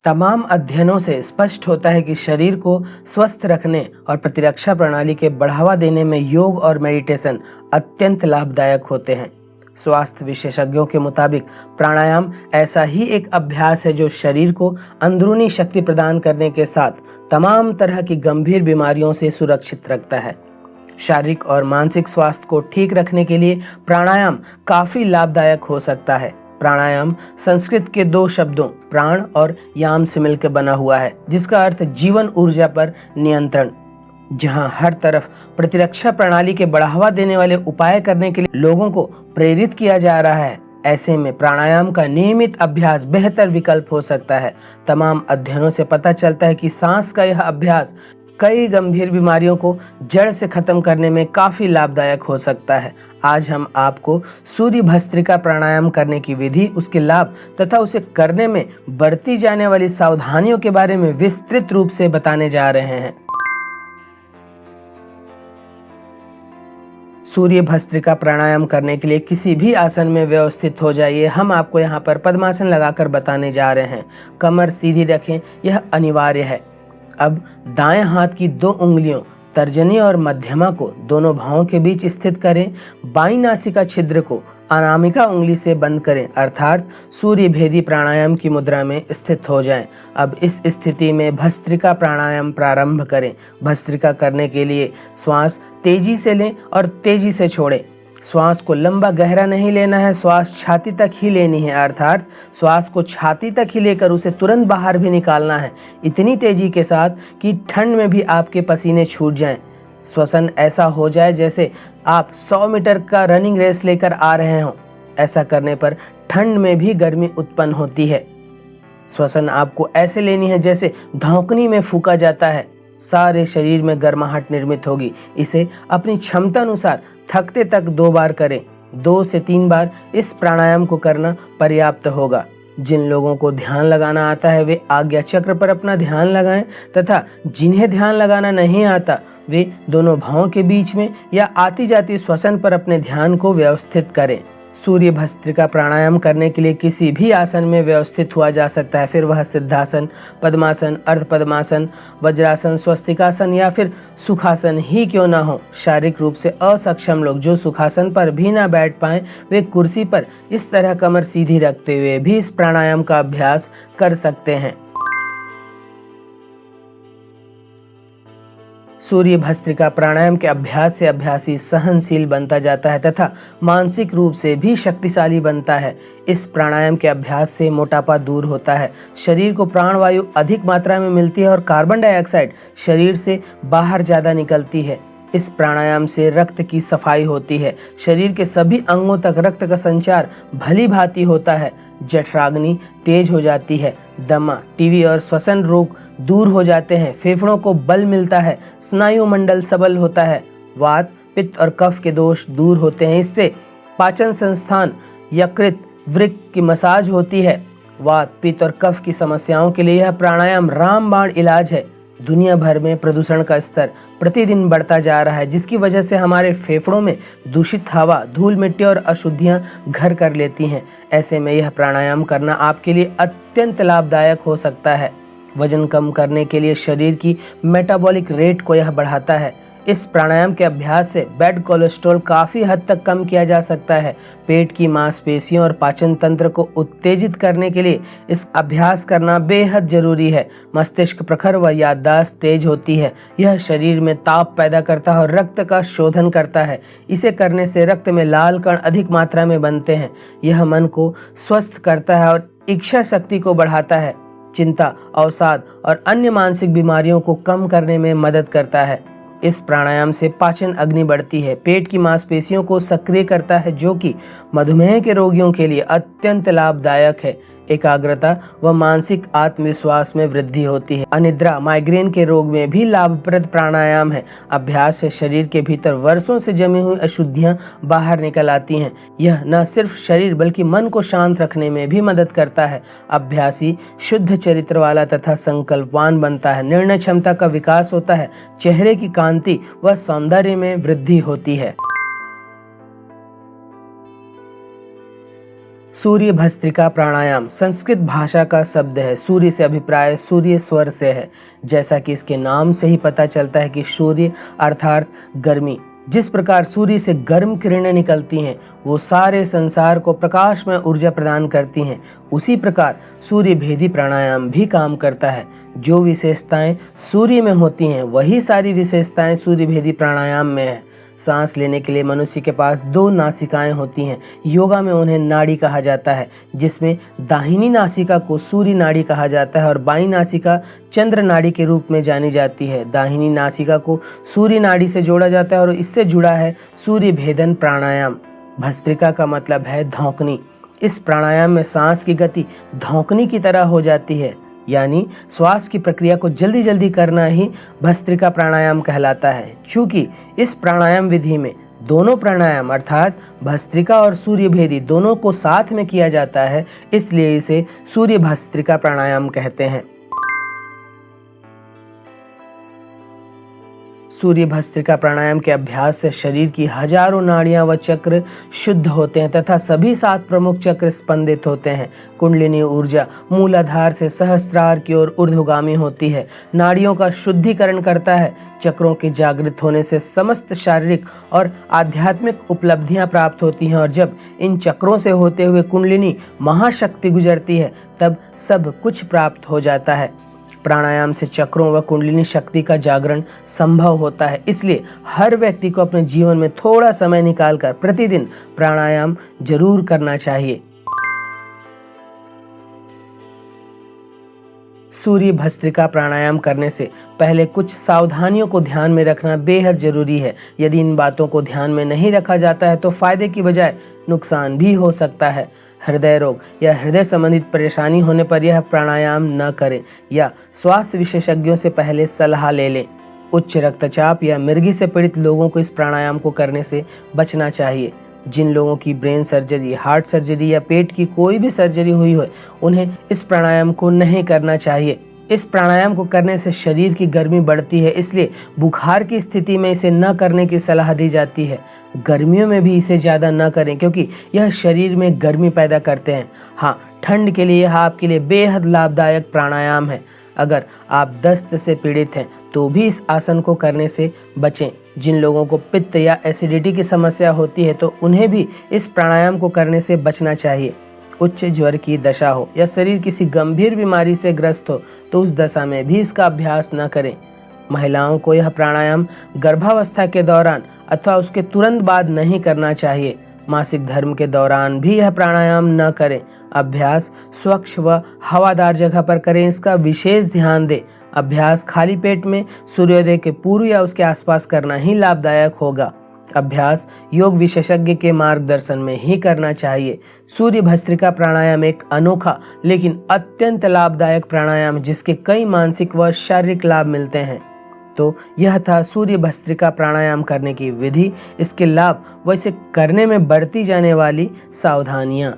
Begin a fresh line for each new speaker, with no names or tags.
तमाम अध्ययनों से स्पष्ट होता है कि शरीर को स्वस्थ रखने और प्रतिरक्षा प्रणाली के बढ़ावा देने में योग और मेडिटेशन अत्यंत लाभदायक होते हैं। स्वास्थ्य विशेषज्ञों के मुताबिक प्राणायाम ऐसा ही एक अभ्यास है जो शरीर को अंदरूनी शक्ति प्रदान करने के साथ तमाम तरह की गंभीर बीमारियों से सुरक्षित रखता है। शारीरिक और मानसिक स्वास्थ्य को ठीक रखने के लिए प्राणायाम काफी लाभदायक हो सकता है। प्राणायाम संस्कृत के दो शब्दों प्राण और याम से मिलकर बना हुआ है, जिसका अर्थ जीवन ऊर्जा पर नियंत्रण। जहां हर तरफ प्रतिरक्षा प्रणाली के बढ़ावा देने वाले उपाय करने के लिए लोगों को प्रेरित किया जा रहा है, ऐसे में प्राणायाम का नियमित अभ्यास बेहतर विकल्प हो सकता है। तमाम अध्ययनों से पता चलता है कि सांस का यह अभ्यास कई गंभीर बीमारियों को जड़ से खत्म करने में काफी लाभदायक हो सकता है। आज हम आपको सूर्य भस्त्रिका प्राणायाम करने की विधि, उसके लाभ तथा उसे करने में बरती जाने वाली सावधानियों के बारे में विस्तृत रूप से बताने जा रहे हैं। सूर्य भस्त्रिका प्राणायाम करने के लिए किसी भी आसन में व्यवस्थित हो जाइए। हम आपको यहाँ पर पद्मासन लगाकर बताने जा रहे हैं। कमर सीधी रखें, यह अनिवार्य है। अब दाएं हाथ की दो उंगलियों तर्जनी और मध्यमा को दोनों भौं के बीच स्थित करें। बाईं नासिका छिद्र को अनामिका उंगली से बंद करें, अर्थात सूर्य भेदी प्राणायाम की मुद्रा में स्थित हो जाएं। अब इस स्थिति में भस्त्रिका प्राणायाम प्रारंभ करें। भस्त्रिका करने के लिए श्वास तेजी से लें और तेजी से छोड़ें। श्वास को लंबा गहरा नहीं लेना है, श्वास छाती तक ही लेनी है, अर्थात श्वास को छाती तक ही लेकर उसे तुरंत बाहर भी निकालना है, इतनी तेजी के साथ कि ठंड में भी आपके पसीने छूट जाएं। श्वसन ऐसा हो जाए जैसे आप 100 मीटर का रनिंग रेस लेकर आ रहे हों। ऐसा करने पर ठंड में भी गर्मी उत्पन्न होती है। श्वसन आपको ऐसे लेनी है जैसे धौंकनी में फूंका जाता है। सारे शरीर में गर्माहट निर्मित होगी। इसे अपनी क्षमता अनुसार थकते तक 2 बार करें। 2 से 3 बार इस प्राणायाम को करना पर्याप्त होगा। जिन लोगों को ध्यान लगाना आता है वे आज्ञा चक्र पर अपना ध्यान लगाएं तथा जिन्हें ध्यान लगाना नहीं आता वे दोनों भौं के बीच में या आती जाती श्वसन पर अपने ध्यान को व्यवस्थित करें। सूर्य भस्त्रिका प्राणायाम करने के लिए किसी भी आसन में व्यवस्थित हुआ जा सकता है, फिर वह सिद्धासन, पद्मासन, अर्ध पद्मासन, वज्रासन, स्वस्तिकासन या फिर सुखासन ही क्यों ना हो। शारीरिक रूप से असक्षम लोग जो सुखासन पर भी ना बैठ पाएं, वे कुर्सी पर इस तरह कमर सीधी रखते हुए भी इस प्राणायाम का अभ्यास कर सकते हैं। सूर्य भस्त्रिका प्राणायाम के अभ्यास से अभ्यासी सहनशील बनता जाता है तथा मानसिक रूप से भी शक्तिशाली बनता है। इस प्राणायाम के अभ्यास से मोटापा दूर होता है, शरीर को प्राणवायु अधिक मात्रा में मिलती है और कार्बन डाइऑक्साइड शरीर से बाहर ज़्यादा निकलती है। इस प्राणायाम से रक्त की सफाई होती है, शरीर के सभी अंगों तक रक्त का संचार भली भांति होता है, जठराग्नि तेज हो जाती है, दमा, टीबी और श्वसन रोग दूर हो जाते हैं, फेफड़ों को बल मिलता है, स्नायु मंडल सबल होता है, वात, पित्त और कफ के दोष दूर होते हैं। इससे पाचन संस्थान, यकृत, वृक्क की मसाज होती है। वात, पित्त और कफ की समस्याओं के लिए यह प्राणायाम रामबाण इलाज है। दुनिया भर में प्रदूषण का स्तर प्रतिदिन बढ़ता जा रहा है, जिसकी वजह से हमारे फेफड़ों में दूषित हवा, धूल मिट्टी और अशुद्धियां घर कर लेती हैं। ऐसे में यह प्राणायाम करना आपके लिए अत्यंत लाभदायक हो सकता है। वजन कम करने के लिए शरीर की मेटाबॉलिक रेट को यह बढ़ाता है। इस प्राणायाम के अभ्यास से बैड कोलेस्ट्रॉल काफ़ी हद तक कम किया जा सकता है। पेट की मांसपेशियों और पाचन तंत्र को उत्तेजित करने के लिए इस अभ्यास करना बेहद जरूरी है। मस्तिष्क प्रखर व याददाश्त तेज होती है। यह शरीर में ताप पैदा करता है और रक्त का शोधन करता है। इसे करने से रक्त में लाल कण अधिक मात्रा में बनते हैं। यह मन को स्वस्थ करता है और इच्छा शक्ति को बढ़ाता है। चिंता, अवसाद और अन्य मानसिक बीमारियों को कम करने में मदद करता है। इस प्राणायाम से पाचन अग्नि बढ़ती है, पेट की मांसपेशियों को सक्रिय करता है, जो कि मधुमेह के रोगियों के लिए अत्यंत लाभदायक है। एकाग्रता व मानसिक आत्मविश्वास में वृद्धि होती है। अनिद्रा, माइग्रेन के रोग में भी लाभप्रद प्राणायाम है। अभ्यास से शरीर के भीतर वर्षों से जमी हुई अशुद्धियां बाहर निकल आती हैं। यह न सिर्फ शरीर बल्कि मन को शांत रखने में भी मदद करता है। अभ्यासी शुद्ध चरित्र वाला तथा संकल्पवान बनता है। निर्णय क्षमता का विकास होता है। चेहरे की कांति व सौंदर्य में वृद्धि होती है। सूर्य भस्त्रिका प्राणायाम संस्कृत भाषा का शब्द है। सूर्य से अभिप्राय सूर्य स्वर से है। जैसा कि इसके नाम से ही पता चलता है कि सूर्य अर्थात गर्मी, जिस प्रकार सूर्य से गर्म किरणें निकलती हैं वो सारे संसार को प्रकाश में ऊर्जा प्रदान करती हैं, उसी प्रकार सूर्य भेदी प्राणायाम भी काम करता है। जो विशेषताएं सूर्य में होती हैं वही सारी विशेषताएं सूर्य भेदी प्राणायाम में है। सांस लेने के लिए मनुष्य के पास 2 नासिकाएं होती हैं। योगा में उन्हें नाड़ी कहा जाता है, जिसमें दाहिनी नासिका को सूर्य नाड़ी कहा जाता है और बाईं नासिका चंद्र नाड़ी के रूप में जानी जाती है। दाहिनी नासिका को सूर्य नाड़ी से जोड़ा जाता है और इससे जुड़ा है सूर्य भेदन प्राणायाम। भस्त्रिका का मतलब है धौंकनी। इस प्राणायाम में सांस की गति धौंकनी की तरह हो जाती है, यानी श्वास की प्रक्रिया को जल्दी जल्दी करना ही भस्त्रिका प्राणायाम कहलाता है। चूंकि इस प्राणायाम विधि में दोनों प्राणायाम अर्थात भस्त्रिका और सूर्य भेदी दोनों को साथ में किया जाता है, इसलिए इसे सूर्य भस्त्रिका प्राणायाम कहते हैं। सूर्य भस्त्रिका प्राणायाम के अभ्यास से शरीर की हजारों नाड़ियां व चक्र शुद्ध होते हैं तथा सभी 7 प्रमुख चक्र स्पंदित होते हैं। कुंडलिनी ऊर्जा मूलाधार से सहस्त्रार की ओर ऊर्ध्वगामी होती है, नाड़ियों का शुद्धिकरण करता है। चक्रों के जागृत होने से समस्त शारीरिक और आध्यात्मिक उपलब्धियां प्राप्त होती हैं और जब इन चक्रों से होते हुए कुंडलिनी महाशक्ति गुजरती है तब सब कुछ प्राप्त हो जाता है। प्राणायाम से चक्रों व कुंडलिनी शक्ति का जागरण संभव होता है, इसलिए हर व्यक्ति को अपने जीवन में थोड़ा समय निकालकर प्रतिदिन प्राणायाम जरूर करना चाहिए। सूर्य भस्त्रिका प्राणायाम करने से पहले कुछ सावधानियों को ध्यान में रखना बेहद जरूरी है। यदि इन बातों को ध्यान में नहीं रखा जाता है तो फायदे की बजाय नुकसान भी हो सकता है। हृदय रोग या हृदय संबंधित परेशानी होने पर यह प्राणायाम न करें या स्वास्थ्य विशेषज्ञों से पहले सलाह ले लें। उच्च रक्तचाप या मिर्गी से पीड़ित लोगों को इस प्राणायाम को करने से बचना चाहिए। जिन लोगों की ब्रेन सर्जरी, हार्ट सर्जरी या पेट की कोई भी सर्जरी हुई हो उन्हें इस प्राणायाम को नहीं करना चाहिए। इस प्राणायाम को करने से शरीर की गर्मी बढ़ती है, इसलिए बुखार की स्थिति में इसे न करने की सलाह दी जाती है। गर्मियों में भी इसे ज़्यादा न करें क्योंकि यह शरीर में गर्मी पैदा करते हैं। हाँ, ठंड के लिए यह आपके लिए बेहद लाभदायक प्राणायाम है। अगर आप दस्त से पीड़ित हैं तो भी इस आसन को करने से बचें। जिन लोगों को पित्त या एसिडिटी की समस्या होती है तो उन्हें भी इस प्राणायाम को करने से बचना चाहिए। उच्च ज्वर की दशा हो या शरीर किसी गंभीर बीमारी से ग्रस्त हो तो उस दशा में भी इसका अभ्यास न करें। महिलाओं को यह प्राणायाम गर्भावस्था के दौरान अथवा उसके तुरंत बाद नहीं करना चाहिए। मासिक धर्म के दौरान भी यह प्राणायाम न करें। अभ्यास स्वच्छ व हवादार जगह पर करें, इसका विशेष ध्यान दें। अभ्यास खाली पेट में सूर्योदय के पूर्व या उसके आसपास करना ही लाभदायक होगा। अभ्यास योग विशेषज्ञ के मार्गदर्शन में ही करना चाहिए। सूर्य भस्त्रिका प्राणायाम एक अनोखा लेकिन अत्यंत लाभदायक प्राणायाम जिसके कई मानसिक व शारीरिक लाभ मिलते हैं। तो यह था सूर्य भस्त्रिका प्राणायाम करने की विधि, इसके लाभ व इसे करने में बरती जाने वाली सावधानियां।